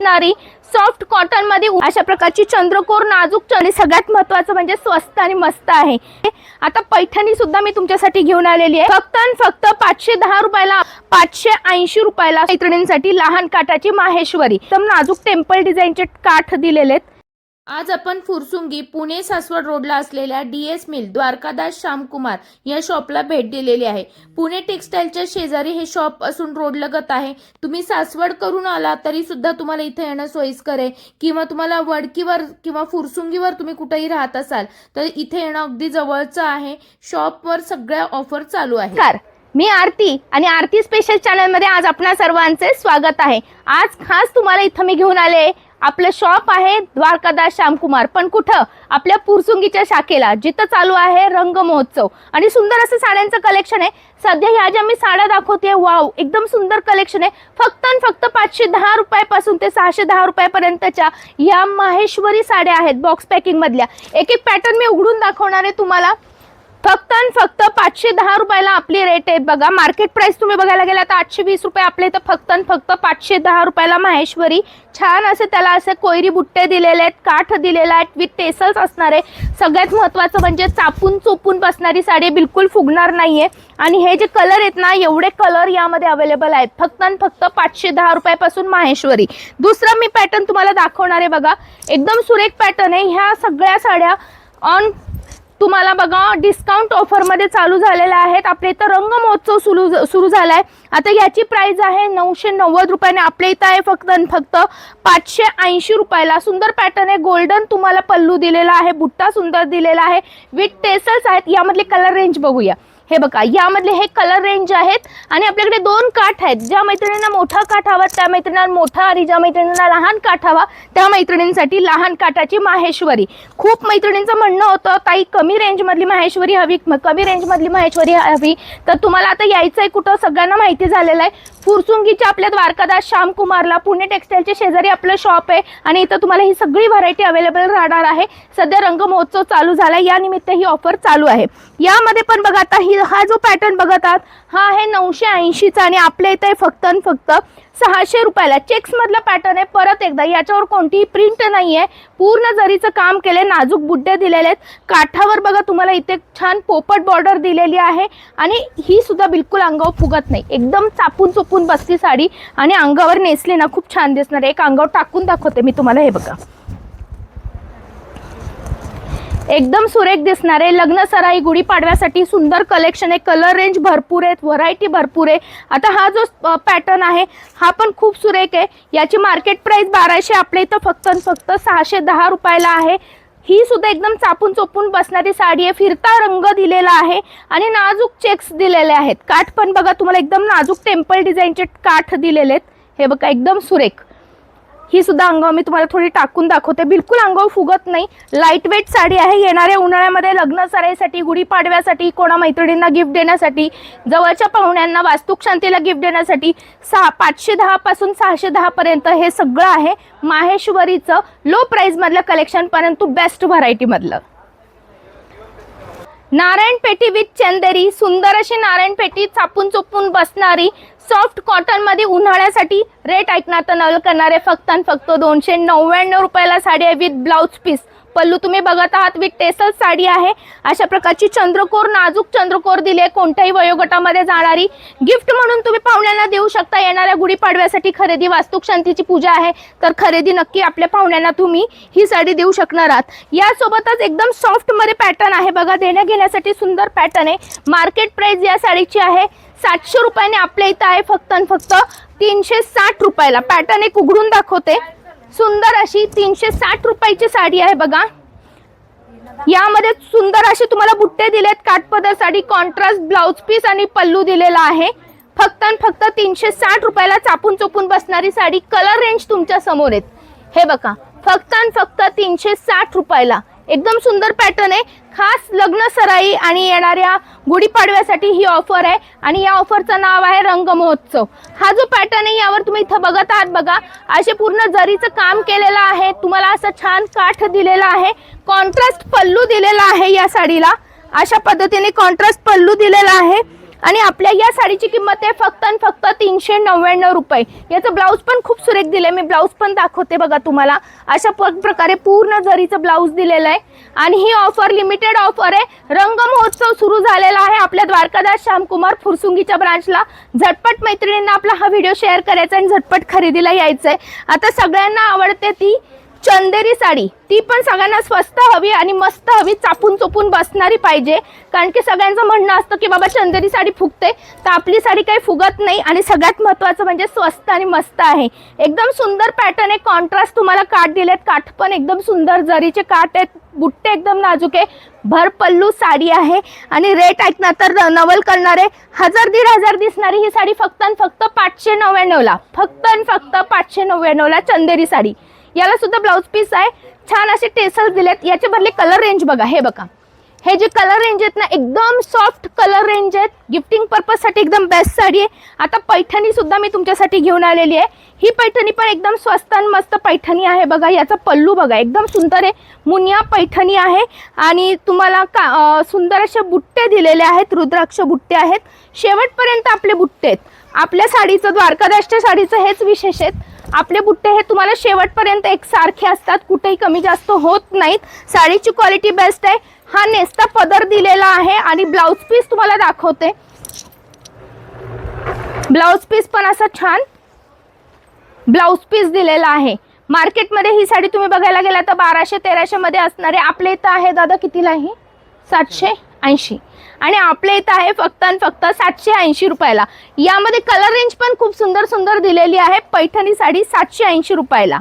नारी soft cotton मध्ये अशा प्रकारची चंद्रकोर नाजूक चणी, सगळ्यात महत्त्वाचं म्हणजे स्वस्त आणि मस्त आहे। आता पैठणी सुद्धा मी तुमच्यासाठी घेऊन आलेली आहे, फक्त 510 रुपयाला, 580 रुपयाला मैत्रिणींसाठी लहान काठाची माहेश्वरी, एकदम नाजूक टेम्पल डिझाईनचे काठ दिलेले आहेत। आज आपण फुरसुंगी पुणे सासवड रोडला असलेल्या DS मिल द्वारकादास श्यामकुमार या शॉपला भेट दिलेली आहे। पुणे टेक्सटाईलच्या शेजारी हे शॉप असून रोड लगत आहे। तुम्ही सासवड करून आला तरी सुद्धा तुम्हाला इथे येणं सोयीस्कर आहे, किंवा तुम्हाला वडकीवर किंवा फुरसुंगीवर तुम्ही कुठेही राहत असाल तर इथे येणं अगदी जवळचं आहे। शॉपवर सगळ्या ऑफर चालू आहे। मी आरती आणि आरती स्पेशल चॅनल मध्ये आज आपणा सर्वांचे स्वागत आहे। आज खास तुम्हाला इथं मी घेऊन आले, आपलं शॉप आहे द्वारकादास श्यामकुमार, पण कुठं? आपल्या फुरसुंगीच्या शाखेला, जिथं चालू आहे रंग महोत्सव आणि सुंदर असं साड्यांचं कलेक्शन आहे। सध्या ह्या ज्या मी साड्या दाखवते, वाव, एकदम सुंदर कलेक्शन आहे। फक्त 510 रुपयापासून ते 610 रुपयापर्यंतच्या या माहेश्वरी साड्या आहेत बॉक्स पॅकिंग मधल्या। एक एक पॅटर्न मी उघडून दाखवणार आहे तुम्हाला। फक्त 510 रुपयाला आपली रेट आहे बघा। मार्केट प्राइस तुम्ही बघायला गेला तर 820 रुपये, आपले तर फक्त 510 रुपयाला माहेश्वरी। छान असे त्याला असे कोयरी बुट्टे दिलेले आहेत, काठ दिलेला आहे, विथ टेसल्स असणार आहे। सगळ्यात महत्त्वाचं म्हणजे चापून चोपून बसणारी साडी, बिलकुल फुगणार नाहीये। आणि हे जे कलर आहेत ना, एवढे कलर यामध्ये अवेलेबल आहेत। फक्त 510 रुपयापासून माहेश्वरी। दुसरा मी पॅटर्न तुम्हाला दाखवणार आहे बघा, एकदम सुरेख पॅटर्न आहे। ह्या सगळ्या साड्या ऑन तुम्हाला बघा डिस्काउंट ऑफर मध्ये चालू झालेला आहेत। आपल्या इथं रंग महोत्सव सुरू झालाय। आता याची प्राइस आहे 990 रुपयाने, आपल्या इथं आहे फक्त 580 रुपयाला। सुंदर पॅटर्न आहे, गोल्डन तुम्हाला पल्लू दिलेला आहे, बुट्टा सुंदर दिलेला आहे, विथ टेसल्स आहेत। यामधले कलर रेंज बघूया, हे बघा यामधले हे कलर रेंज आहेत। आणि आपल्याकडे दोन काठ आहेत, ज्या मैत्रिणींना मोठा काठ हवा त्या मैत्रिणींना मोठा, आणि ज्या मैत्रिणींना लहान काठ हवा त्या मैत्रिणींसाठी लहान काठाची माहेश्वरी। खूप मैत्रिणींचं म्हणणं होतं ताई कमी रेंज मधली माहेश्वरी हवी, कमी रेंज मधली माहेश्वरी हवी, तर तुम्हाला आता यायचंय कुठं? सगळ्यांना माहिती झालेलं आहे, फुरसुंगीच्या आपल्या द्वारकादास श्यामकुमारला पुणे टेक्सटाईलच्या शेजारी आपलं शॉप आहे। आणि इथं तुम्हाला ही सगळी व्हरायटी अवेलेबल राहणार आहे। सध्या रंग महोत्सव चालू झाला, या निमित्त ही ऑफर चालू आहे। यामध्ये पण बघा आता हा जो पॅटर्न बघत आहात हा आहे 980 चा, आणि आपल्या इथे फक्त 600 रुपयाला चेक्स मधला पॅटर्न आहे। परत एकदा याच्यावर कोणतीही प्रिंट नाहीये, पूर्ण जरीचं काम केले, नाजूक बुट्टे दिलेले आहेत। काठावर बघा तुम्हाला इथे छान पोपट बॉर्डर दिलेली आहे, आणि ही सुद्धा बिलकुल अंगावर फुगत नाही, एकदम चापून चोपून बसती साडी, आणि अंगावर नेसली ना खूप छान दिसणार। एक अंगावर टाकून दाखवते मी तुम्हाला, हे बघा एकदम सुरेख दिसणार आहे। लग्न सराई गुढीपाडव्यासाठी सुंदर कलेक्शन आहे, कलर रेंज भरपूर आहेत, व्हरायटी भरपूर आहे। आता हा जो पॅटर्न आहे हा पण खूप सुरेख आहे। याची मार्केट प्राइस 1200, आपल्या इथं फक्त 610 रुपयाला आहे। ही सुद्धा एकदम चापून चोपून बसणारी साडी आहे, फिरता रंग दिलेला आहे आणि नाजूक चेक्स दिलेले आहेत। काठ पण बघा तुम्हाला एकदम नाजूक टेम्पल डिझाईनचे काठ दिलेले आहेत, हे बघा एकदम सुरेख। ही सुद्धा अंगावर मी तुम्हाला थोडी टाकून दाखवते, बिलकुल अंगावर फुगत नाही, लाईट वेट साडी आहे। येणाऱ्या उन्हाळ्यामध्ये लग्न सराईसाठी, गुढीपाडव्यासाठी, कोणा मैत्रिणींना गिफ्ट देण्यासाठी, जवळच्या पाहुण्यांना वास्तुक शांतीला गिफ्ट देण्यासाठी 510 पासून 610 पर्यंत हे सगळं आहे माहेश्वरीचं लो प्राइस मधलं कलेक्शन, परंतु बेस्ट व्हरायटी मधलं। नारायण पेटी विथ चंदेरी, सुंदर अशी नारायण पेटी, चापून चोपून बसणारी सॉफ्ट कॉटन मध्ये उन्हाळ्यासाठी। रेट ऐकण्यात नवल करणारे फक्त 299 रुपयाला साडी आहे, विथ ब्लाउज पीस। पल्लू तुम्ही बघत आहात, विथ टेसल साडी आहे। अशा प्रकारची चंद्रकोर, नाजूक चंद्रकोर दिली आहे, कोणत्याही वयोगटामध्ये जाणारी। गिफ्ट म्हणून तुम्ही पाहुण्यांना देऊ शकता। येणाऱ्या गुढीपाडव्यासाठी खरेदी, वास्तुक शांतीची पूजा आहे तर खरेदी नक्की आपल्या पाहुण्यांना तुम्ही ही साडी देऊ शकणार आहात। यासोबतच एकदम सॉफ्ट मध्ये पॅटर्न आहे बघा, देण्या घेण्यासाठी सुंदर पॅटर्न आहे। मार्केट प्राइस या साडीची आहे 700 रुपयाने, आपल्या इथं आहे फक्त 360 रुपयाला। पॅटर्न एक उघडून दाखवते, सुंदर अशी 360 रुपयाची साडी आहे बघा। यामध्ये सुंदर असे तुम्हाला बुट्टे दिलेत, काठपदर साडी, कॉन्ट्रास्ट ब्लाउज पीस आणि पल्लू दिलेला आहे। फक्त 360 रुपयाला चापून चोपून बसणारी साडी। कलर रेंज तुमच्या समोर आहेत, हे बघा फक्त 360 रुपयाला। एकदम सुंदर पॅटर्न आहे, खास लग्न सराई आणि येणाऱ्या गुढीपाडव्यासाठी ही ऑफर आहे। आणि या ऑफरचं नाव आहे रंग महोत्सव। हा जो पॅटर्न आहे यावर तुम्ही इथं बघत आहात बघा, असे पूर्ण जरीचं काम केलेलं आहे, तुम्हाला असं छान काठ दिलेला आहे, कॉन्ट्रास्ट पल्लू दिलेला आहे या साडीला। अशा पद्धतीने कॉन्ट्रास्ट पल्लू दिलेला आहे, आणि आपल्या या साडीची किंमत आहे फक्त आणि फक्त 399 रुपये. याचं ब्लाऊज पण खूप सुरेख दिले, मी ब्लाऊज पण दाखवते बघा तुम्हाला. अशा प्रकारे पूर्ण जरीचं ब्लाऊज दिलेलं आहे. आणि ही ऑफर लिमिटेड ऑफर आहे. रंग महोत्सव सुरू झालेला आहे आपल्या द्वारकादास श्यामकुमार फुरसुंगीच्या ब्रांचला. झटपट मैत्रिणींना आपला हा व्हिडिओ शेअर करायचा आणि झटपट खरेदीला यायचंय. आता सगळ्यांना आवडते ती चंदेरी साडी, ती पण सगळ्यांना स्वस्त हवी आणि मस्त हवी, चापून चोपून बसणारी पाहिजे. कारण की सगळ्यांचं म्हणणं असतं की बाबा चंदेरी साडी फुगते, तर आपली साडी काही फुगत नाही. आणि सगळ्यात महत्त्वाचं म्हणजे स्वस्त आणि मस्त आहे. एकदम सुंदर पॅटर्न आहे, कॉन्ट्रास्ट तुम्हाला काठ दिलेत, काठ पण एकदम सुंदर जरीचे काठ आहेत, बुट्टे एकदम नाजूक आहे, भर पल्लू साडी आहे. आणि रेट ऐकणार तर नवल करणारे 1000-1500 दिसणारी ही साडी फक्त आणि फक्त 599ला, फक्त आणि फक्त 599ला चंदेरी साडी. याला सुद्धा ब्लाउज पीस आहे, छान असे टेसल्स दिलेत. याचे भरले कलर रेंज बघा, हे बघा, हे जे कलर रेंज आहेत ना एकदम सॉफ्ट कलर रेंज आहेत. गिफ्टिंग पर्पजसाठी एकदम बेस्ट साडी आहे. आता पैठणी सुद्धा मी तुमच्यासाठी घेऊन आलेली आहे. ही पैठणी पण एकदम स्वस्त आणि मस्त पैठणी आहे बघा. याचा पल्लू बघा एकदम सुंदर आहे, मुनिया पैठणी आहे. आणि तुम्हाला सुंदर असे बुट्टे दिलेले आहेत, रुद्राक्ष बुट्टे आहेत. शेवटपर्यंत आपले बुट्टे आहेत. आपल्या साडीचं, द्वारकादासच्या साडीचं हेच विशेष आहेत, आपले बुट्टे हे तुम्हाला शेवटपर्यंत एकसारखे असतात, कुठेही कमी जास्त होत नाहीत. साडीची क्वालिटी बेस्ट आहे. हा नेस्ता पदर दिलेला आहे आणि ब्लाउज पीस तुम्हाला दाखवते. ब्लाउज पीस पण असा छान ब्लाउज पीस दिलेला आहे. मार्केटमध्ये ही साडी तुम्ही बघायला गेला तर 1200-1300 मध्ये असणारे, आपल्या इथं आहे दादा कितीला आहे? 780. आणि आपल्या इथं आहे फक्त आणि फक्त 780 रुपयाला. यामध्ये कलर रेंज पण खूप सुंदर सुंदर दिलेली आहे. पैठणी साडी 780 रुपयाला.